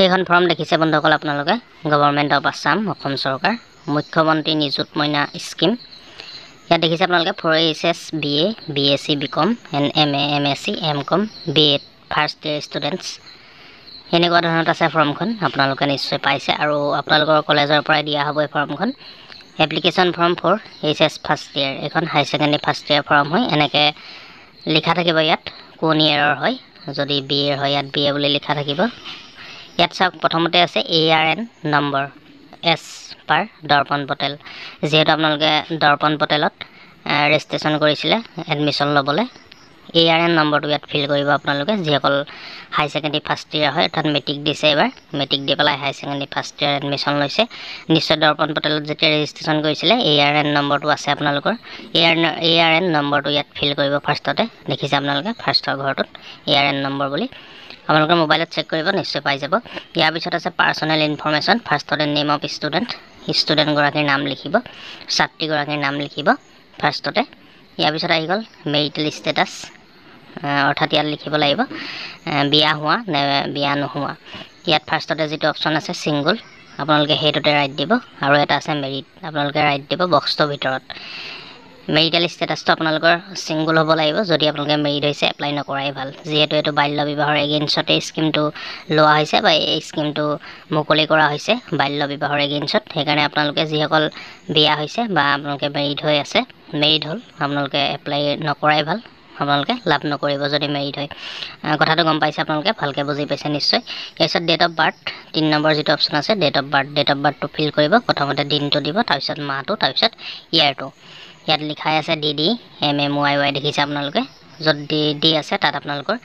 এইখন ফৰ্ম দেখিছে বন্ধুসকল আপোনালোকে গভৰ্ণমেণ্ট অফ আছাম অসম চৰকাৰ মুখ্যমন্ত্ৰী নিযুত মইনা স্কিম ইয়াত দেখিছে আপোনালোকে for HS BA BSc BCom and MA MSc MCom BEd first year students এনেকুৱা ধৰণত আছে ফৰ্মখন আপোনালোকে নিশ্চয় পাইছে আৰু আপোনালোকৰ কলেজৰ পৰাই দিয়া হ'ব এই ফৰ্মখন application form for HS first year এখন high secondary first year form হয় এনেকৈ লিখা থাকিব ইয়াত কোন ইয়েৰৰ হয় যদি বিএৰ হয় ইয়াত বিএ বুলি লিখা থাকিব ইয়াত চাওক প্ৰথমতে আছে ARN নম্বৰ এছ পাৰ দৰ্পণ পটেল যেহেতু আপোনালোকে দৰ্পণ পটেলত ৰেজিষ্ট্ৰেশ্যন কৰিছিলে এডমিশ্যন ল'বলৈ ARN নম্বৰটো ইয়াত ফিল কৰিব আপোনালোকে যিসকল হাই ছেকেণ্ডেৰী ফাৰ্ষ্ট ইয়েৰ হয় অৰ্থাৎ মেট্ৰিক দিছে এবাৰ মেট্ৰিক দি পেলাই হাই ছেকেণ্ডেৰী ফাৰ্ষ্ট ইয়েৰ এডমিশ্যন লৈছে নিশ্চয় দৰ্পণ পটেলত যেতিয়া ৰেজিষ্ট্ৰেশ্যন কৰিছিলে ARN নম্বৰটো আছে আপোনালোকৰ ARN নম্বৰটো ইয়াত ফিল কৰিব ফাৰ্ষ্টতে দেখিছে আপোনালোকে ফাৰ্ষ্টৰ ঘৰটোত ARN নম্বৰ বুলি আপোনালোকৰ মোবাইলত চেক কৰিব নিশ্চয় পাই যাব ইয়াৰ পিছত আছে পাৰ্চনেল ইনফৰমেশ্যন ফাৰ্ষ্টতে নেম অফ ষ্টুডেণ্টগৰাকীৰ নাম লিখিব ছাত্ৰীগৰাকীৰ নাম লিখিব ফাৰ্ষ্টতে ইয়াৰ পিছত আহি গ'ল মেৰিটেল ষ্টেটাছ অৰ্থাৎ ইয়াত লিখিব লাগিব বিয়া হোৱা নে বিয়া নোহোৱা ইয়াত ফাৰ্ষ্টতে যিটো অপশ্যন আছে ছিংগল আপোনালোকে সেইটোতে ৰাইট দিব আৰু এটা আছে মেৰিট আপোনালোকে ৰাইট দিব বক্সটোৰ ভিতৰত মেৰিটেল ষ্টেটাছটো আপোনালোকৰ ছিংগল হ'ব লাগিব যদি আপোনালোকে মেৰিট হৈছে এপ্লাই নকৰাই ভাল যিহেতু এইটো বাল্য বিবাহৰ এগেইনষ্টতে স্কিমটো লোৱা হৈছে বা এই স্কিমটো মুকলি কৰা হৈছে বাল্য বিবাহৰ এগেইনষ্টত সেইকাৰণে আপোনালোকে যিসকল বিয়া হৈছে বা আপোনালোকে মেৰিট হৈ আছে মেৰিট হ'ল আপোনালোকে এপ্লাই নকৰাই ভাল আপোনালোকে লাভ নকৰিব যদি মেৰিট হয় কথাটো গম পাইছে আপোনালোকে ভালকৈ বুজি পাইছে নিশ্চয় ইয়াৰ ডেট অফ বাৰ্থ 3 নম্বৰ যিটো অপশ্যন আছে ডেট অফ বাৰ্থটো ফিল কৰিব প্ৰথমতে দিনটো দিব তাৰপিছত মাহটো তাৰপিছত ইয়াৰটো ইয়াত লিখাই আছে DD MMYY দেখিছে আপোনালোকে য'ত DD আছে তাত আপোনালোকৰ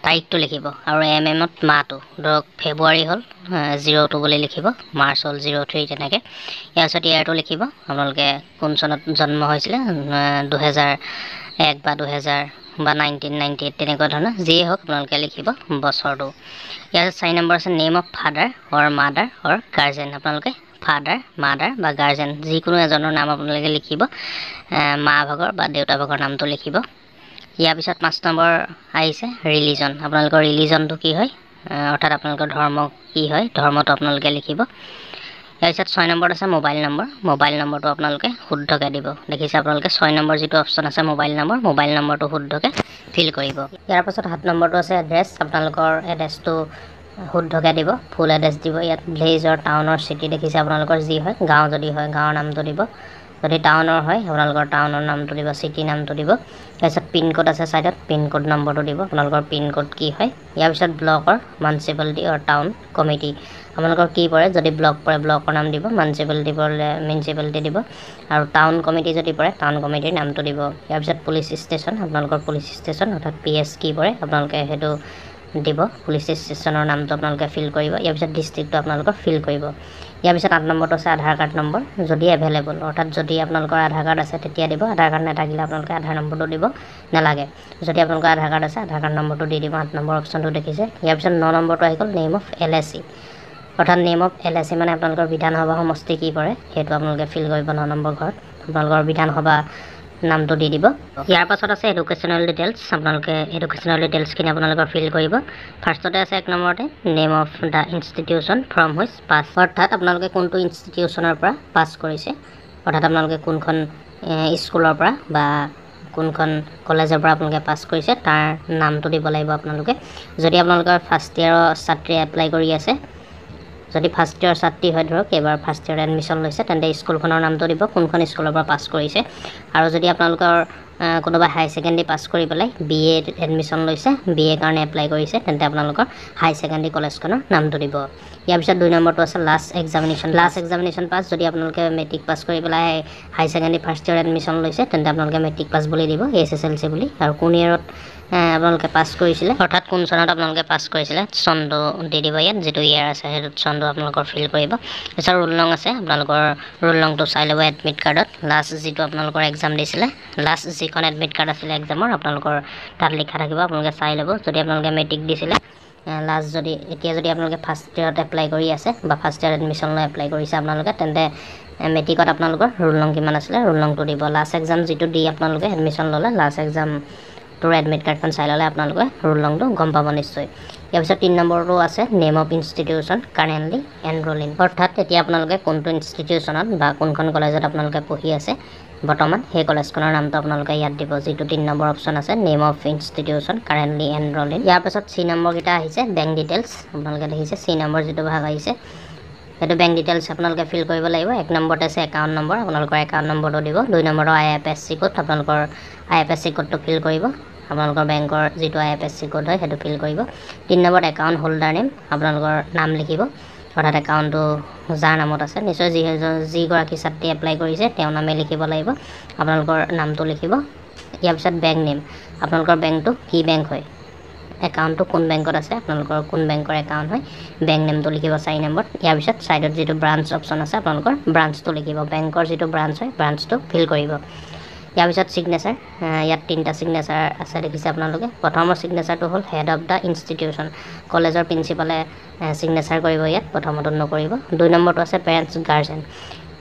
তাৰিখটো লিখিব আৰু MMত মাহটো ধৰক ফেব্ৰুৱাৰী হ'ল 02 বুলি লিখিব মাৰ্চ হ'ল 03 তেনেকৈ ইয়াৰ পিছত ইয়াৰটো লিখিব আপোনালোকে কোন চনত জন্ম হৈছিলে 2001 বা 2000 বা 1998 তেনেকুৱা ধৰণৰ যিয়ে হওক আপোনালোকে লিখিব বছৰটো ইয়াৰ 4 নম্বৰ আছে name of father or mother or guardian আপোনালোকে ফাদাৰ মাদাৰ বা গাৰ্জেন যিকোনো এজনৰ নাম আপোনালোকে লিখিব মা ভাগৰ বা দেউতা ভাগৰ নামটো লিখিব ইয়াৰ পিছত 5 নম্বৰ আহিছে ৰিলিজন আপোনালোকৰ ৰিলিজনটো কি হয় অৰ্থাৎ আপোনালোকৰ ধৰ্ম কি হয় ধৰ্মটো আপোনালোকে লিখিব ইয়াৰ পিছত 6 নম্বৰত আছে মোবাইল নম্বৰটো আপোনালোকে শুদ্ধকৈ দিব দেখিছে আপোনালোকে 6 নম্বৰ যিটো অপশ্যন আছে মোবাইল নম্বৰটো শুদ্ধকৈ ফিল কৰিব ইয়াৰ পাছত 7 নম্বৰটো আছে এড্ৰেছ আপোনালোকৰ এড্ৰেছটো শুদ্ধকৈ দিব ফুল এড্ৰেছ দিব ইয়াত ভিলেজৰ টাউনৰ চিটি দেখিছে আপোনালোকৰ যি হয় গাঁও যদি হয় গাঁৱৰ নামটো দিব যদি টাউনৰ হয় আপোনালোকৰ টাউনৰ নামটো দিব চিটি নামটো দিব তাৰপিছত পিন কোড আছে সাইডত পিন কোড নম্বৰটো দিব আপোনালোকৰ পিন কোড কি হয় ইয়াৰ পিছত ব্লকৰ মিউনিচিপালিটি অৰ টাউন কমিটি আপোনালোকৰ কি পৰে যদি ব্লক পৰে ব্লকৰ নাম দিব মিউনিচিপালিটি পৰে মিউনিচিপালিটি দিব আৰু টাউন কমিটি যদি পৰে টাউন কমিটিৰ নামটো দিব ইয়াৰ পিছত পুলিচ ষ্টেচন আপোনালোকৰ পুলিচ ষ্টেচন অৰ্থাৎ PS কি পৰে আপোনালোকে সেইটো দিব পুলিচ ষ্টেচনৰ নামটো আপোনালোকে ফিল কৰিব ইয়াৰ পিছত ডিষ্ট্ৰিক্টটো আপোনালোকৰ ফিল কৰিব ইয়াৰ পিছত 8 নম্বৰটো আছে আধাৰ কাৰ্ড নম্বৰ যদি এভেইলেবল অৰ্থাৎ যদি আপোনালোকৰ আধাৰ কাৰ্ড আছে তেতিয়া দিব আধাৰ কাৰ্ড নাথাকিলে আপোনালোকে আধাৰ নম্বৰটো দিব নালাগে যদি আপোনালোকৰ আধাৰ কাৰ্ড আছে আধাৰ কাৰ্ড নম্বৰটো দি দিব 8 নম্বৰ অপশ্যনটো দেখিছে ইয়াৰ পিছত 9 নম্বৰটো আহি গ'ল নেম অফ LAC অৰ্থাৎ নেম অফ LAC মানে আপোনালোকৰ বিধানসভা সমষ্টি কি পৰে সেইটো আপোনালোকে ফিল কৰিব 9 নম্বৰ ঘৰত আপোনালোকৰ বিধানসভা নামটো দি দিব ইয়াৰ পাছত আছে এডুকেশ্যনেল ডিটেইলছ আপোনালোকে এডুকেশ্যনেল ডিটেইলছখিনি আপোনালোকৰ ফিল কৰিব ফাৰ্ষ্টতে আছে 1 নম্বৰতে name of the institution from which pass অৰ্থাৎ আপোনালোকে কোনটো ইনষ্টিটিউশ্যনৰ পৰা পাছ কৰিছে অৰ্থাৎ আপোনালোকে কোনখন স্কুলৰ পৰা বা কোনখন কলেজৰ পৰা আপোনালোকে পাছ কৰিছে তাৰ নামটো দিব লাগিব আপোনালোকে যদি আপোনালোকৰ ফাৰ্ষ্ট ইয়েৰৰ ছাত্ৰী এপ্লাই কৰি আছে যদি ফাৰ্ষ্ট ইয়েৰ ছাত্ৰী হয় ধৰক এবাৰ ফাৰ্ষ্ট ইয়েৰ এডমিশ্যন লৈছে তেন্তে স্কুলখনৰ নামটো দিব কোনখন স্কুলৰ পৰা পাছ কৰিছে আৰু যদি আপোনালোকৰ কোনোবা হাই ছেকেণ্ডেৰী পাছ কৰি পেলাই BA এডমিশ্যন লৈছে BA কাৰণে এপ্লাই কৰিছে তেন্তে আপোনালোকৰ হাই ছেকেণ্ডেৰী কলেজখনৰ নামটো দিব ইয়াৰ পিছত 2 নম্বৰটো আছে লাষ্ট এক্সামিনেশ্যন পাছ যদি আপোনালোকে মেট্ৰিক পাছ কৰি পেলাই হাই ছেকেণ্ডেৰী ফাৰ্ষ্ট ইয়েৰ এডমিশ্যন লৈছে তেন্তে আপোনালোকে মেট্ৰিক পাছ বুলি দিব SSLC বুলি আৰু কোন ইয়েৰত আপোনালোকে পাছ কৰিছিলে অৰ্থাৎ কোন চনত আপোনালোকে পাছ কৰিছিলে চনটো দি দিব ইয়াত যিটো ইয়াৰ আছে সেইটো চনটো আপোনালোকৰ ফিল কৰিব তাৰপিছত ৰোল নং আছে আপোনালোকৰ ৰোল নংটো চাই ল'ব এডমিট কাৰ্ডত লাষ্ট যিটো আপোনালোকৰ এক্সাম দিছিলে লাষ্ট যিখন এডমিট কাৰ্ড আছিলে এক্সামৰ আপোনালোকৰ তাত লিখা থাকিব আপোনালোকে চাই ল'ব যদি আপোনালোকে মেট্ৰিক দিছিলে লাষ্ট যদি এতিয়া যদি আপোনালোকে ফাৰ্ষ্ট ইয়েৰত এপ্লাই কৰি আছে বা ফাৰ্ষ্ট ইয়েৰ এডমিশ্যন লৈ এপ্লাই কৰিছে আপোনালোকে তেন্তে মেট্ৰিকত আপোনালোকৰ ৰোল নং কিমান আছিলে ৰোল নংটো দিব লাষ্ট এক্সাম যিটো দি আপোনালোকে এডমিশ্যন ল'লে লাষ্ট এক্সাম তোৰ এডমিট কাৰ্ডখন চাই ল'লে আপোনালোকে ৰোল নংটো গম পাব নিশ্চয় ইয়াৰ পিছত 3 নম্বৰটো আছে name of institution currently enroll in, অৰ্থাৎ এতিয়া আপোনালোকে কোনটো ইনষ্টিটিউশ্যনত বা কোনখন কলেজত আপোনালোকে পঢ়ি আছে বৰ্তমান সেই কলেজখনৰ নামটো আপোনালোকে ইয়াত দিব, যিটো 3 নম্বৰ অপশ্যন আছে name of institution currently enroll in. ইয়াৰ পাছত C নম্বৰকেইটা আহিছে বেংক ডিটেইলছ, আপোনালোকে দেখিছে C নম্বৰ যিটো ভাগ আহিছে সেইটো বেংক ডিটেইলছ আপোনালোকে ফিল কৰিব লাগিব। 1 নম্বৰত আছে একাউণ্ট নম্বৰ, আপোনালোকৰ একাউণ্ট নম্বৰটো দিব। 2 নম্বৰৰ IFSC কোড, আপোনালোকৰ IFSC কোডটো ফিল কৰিব, আপোনালোকৰ বেংকৰ যিটো IFSC কোড হয় সেইটো ফিল কৰিব। 3 নম্বৰত একাউণ্ট হোল্ডাৰ নেম, আপোনালোকৰ নাম লিখিব, অৰ্থাৎ একাউণ্টটো যাৰ নামত আছে নিশ্চয় যিগৰাকী ছাত্ৰী এপ্লাই কৰিছে তেওঁৰ নামে লিখিব লাগিব, আপোনালোকৰ নামটো লিখিব। ইয়াৰ পিছত বেংক নেম, আপোনালোকৰ বেংকটো কি বেংক হয়, একাউণ্টটো কোন বেংকত আছে, আপোনালোকৰ কোন বেংকৰ একাউণ্ট হয়, বেংক নেমটো লিখিব 4 নম্বৰত। ইয়াৰ পিছত ছাইডত যিটো ব্ৰাঞ্চ অপশ্যন আছে আপোনালোকৰ ব্ৰাঞ্চটো লিখিব, বেংকৰ যিটো ব্ৰাঞ্চ হয় ব্ৰাঞ্চটো ফিল কৰিব। ইয়াৰ পিছত ছিগনেচাৰ, ইয়াত 3টা ছিগনেচাৰ আছে দেখিছে আপোনালোকে। প্ৰথমৰ ছিগনেচাৰটো হ'ল হেড অফ দ্য ইনষ্টিটিউশ্যন, কলেজৰ প্ৰিন্সিপালে ছিগনেচাৰ কৰিব, ইয়াত প্ৰথমটো নকৰিব। 2 নম্বৰটো আছে পেৰেণ্টছ গাৰ্জেন,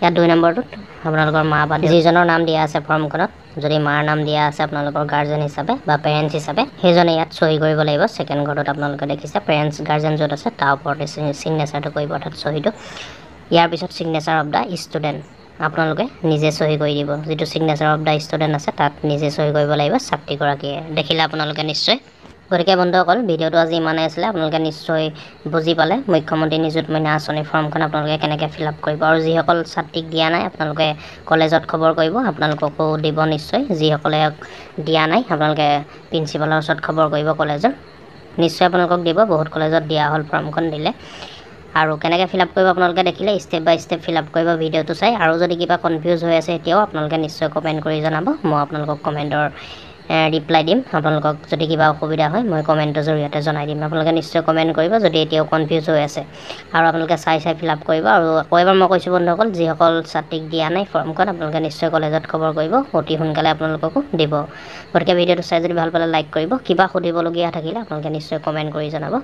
ইয়াত 2 নম্বৰটোত আপোনালোকৰ মা বা যিজনৰ নাম দিয়া আছে ফৰ্মখনত, যদি মাৰ নাম দিয়া আছে আপোনালোকৰ গাৰ্জেন হিচাপে বা পেৰেণ্টছ হিচাপে সেইজনে ইয়াত চহী কৰিব লাগিব। 2nd ঘৰটোত আপোনালোকে দেখিছে পেৰেণ্টছ গাৰ্জেন য'ত আছে তাৰ ওপৰতে ছিগনেচাৰটো কৰিব, অৰ্থাৎ চহীটো। ইয়াৰ পিছত ছিগনেচাৰ অফ দ্য ষ্টুডেণ্ট, আপোনালোকে নিজে চহী কৰি দিব, যিটো ছিগনেচাৰ অফ দ্য ষ্টুডেণ্ট আছে তাত নিজে চহী কৰিব লাগিব ছাত্ৰীগৰাকীয়ে, দেখিলে আপোনালোকে নিশ্চয়। গতিকে বন্ধুসকল ভিডিঅ'টো আজি ইমানেই আছিলে, আপোনালোকে নিশ্চয় বুজি পালে মুখ্যমন্ত্ৰী নিযুত মইনা আঁচনিৰ ফৰ্মখন আপোনালোকে কেনেকৈ ফিল আপ কৰিব। আৰু যিসকল ছাত্ৰীক দিয়া নাই আপোনালোকে কলেজত খবৰ কৰিব, আপোনালোককো দিব নিশ্চয়। যিসকলে দিয়া নাই আপোনালোকে প্ৰিন্সিপালৰ ওচৰত খবৰ কৰিব কলেজৰ, নিশ্চয় আপোনালোকক দিব, বহুত কলেজত দিয়া হ'ল ফৰ্মখন দিলে। আৰু কেনেকৈ ফিল আপ কৰিব আপোনালোকে দেখিলে, ষ্টেপ বাই ষ্টেপ ফিল আপ কৰিব ভিডিঅ'টো চাই। আৰু যদি কিবা কনফিউজ হৈ আছে এতিয়াও আপোনালোকে নিশ্চয় কমেণ্ট কৰি জনাব, মই আপোনালোকক কমেণ্টৰ ৰিপ্লাই দিম। আপোনালোকক যদি কিবা অসুবিধা হয় মই কমেণ্টৰ জৰিয়তে জনাই দিম, আপোনালোকে নিশ্চয় কমেণ্ট কৰিব যদি এতিয়াও কনফিউজ হৈ আছে। আৰু আপোনালোকে চাই ফিল আপ কৰিব। আৰু আকৌ এবাৰ মই কৈছোঁ বন্ধুসকল, যিসকল ছাত্ৰীক দিয়া নাই ফৰ্মখন আপোনালোকে নিশ্চয় কলেজত খবৰ কৰিব, অতি সোনকালে আপোনালোককো দিব। গতিকে ভিডিঅ'টো চাই যদি ভাল পালে লাইক কৰিব, কিবা সুধিবলগীয়া থাকিলে আপোনালোকে নিশ্চয় কমেণ্ট কৰি জনাব।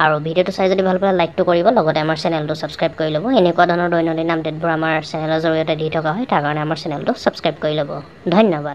আৰু ভিডিঅ'টো চাই যদি ভাল পালে লাইকটো কৰিব, লগতে আমাৰ চেনেলটো ছাবস্ক্ৰাইব কৰি ল'ব। এনেকুৱা ধৰণৰ দৈনন্দিন আপডেটবোৰ আমাৰ চেনেলৰ জৰিয়তে দি থকা হয়, তাৰ কাৰণে আমাৰ চেনেলটো ছাবস্ক্ৰাইব কৰি ল'ব। ধন্যবাদ।